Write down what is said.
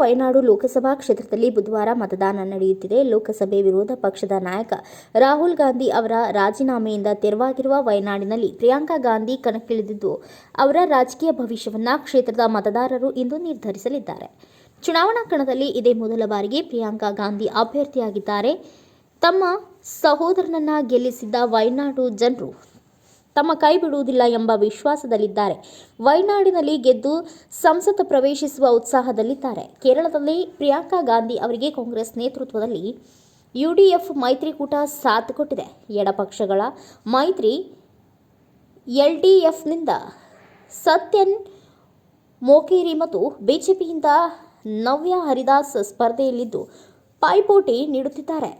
ವಯನಾಡು ಲೋಕಸಭಾ ಕ್ಷೇತ್ರದಲ್ಲಿ ಬುಧವಾರ ಮತದಾನ ನಡೆಯುತ್ತಿದೆ. ಲೋಕಸಭೆ ವಿರೋಧ ಪಕ್ಷದ ನಾಯಕ ರಾಹುಲ್ ಗಾಂಧಿ ಅವರ ರಾಜೀನಾಮೆಯಿಂದ ತೆರವಾಗಿರುವ ವಯನಾಡಿನಲ್ಲಿ ಪ್ರಿಯಾಂಕಾ ಗಾಂಧಿ ಕಣಕ್ಕಿಳಿದಿದ್ದು, ಅವರ ರಾಜಕೀಯ ಭವಿಷ್ಯವನ್ನ ಕ್ಷೇತ್ರದ ಮತದಾರರು ಇಂದು ನಿರ್ಧರಿಸಲಿದ್ದಾರೆ. ಚುನಾವಣಾ ಕಣದಲ್ಲಿ ಇದೇ ಮೊದಲ ಬಾರಿಗೆ ಪ್ರಿಯಾಂಕಾ ಗಾಂಧಿ ಅಭ್ಯರ್ಥಿಯಾಗಿದ್ದಾರೆ. ತಮ್ಮ ಸಹೋದರನನ್ನ ಗೆಲ್ಲಿಸಿದ್ದ ವಯನಾಡು ಜನರು ತಮ್ಮ ಕೈ ಬಿಡುವುದಿಲ್ಲ ಎಂಬ ವಿಶ್ವಾಸದಲ್ಲಿದ್ದಾರೆ. ವಯನಾಡಿನಲ್ಲಿ ಗೆದ್ದು ಸಂಸತ್ ಪ್ರವೇಶಿಸುವ ಉತ್ಸಾಹದಲ್ಲಿದ್ದಾರೆ. ಕೇರಳದಲ್ಲಿ ಪ್ರಿಯಾಂಕಾ ಗಾಂಧಿ ಅವರಿಗೆ ಕಾಂಗ್ರೆಸ್ ನೇತೃತ್ವದಲ್ಲಿ ಯುಡಿಎಫ್ ಮೈತ್ರಿಕೂಟ ಸಾಥ್ ಕೊಟ್ಟಿದೆ. ಎಡಪಕ್ಷಗಳ ಮೈತ್ರಿ ಎಲ್ಡಿಎಫ್ನಿಂದ ಸತ್ಯನ್ ಮೊಕೇರಿ ಮತ್ತು ಬಿಜೆಪಿಯಿಂದ ನವ್ಯ ಹರಿದಾಸ್ ಸ್ಪರ್ಧೆಯಲ್ಲಿದ್ದು ಪೈಪೋಟಿ ನೀಡುತ್ತಿದ್ದಾರೆ.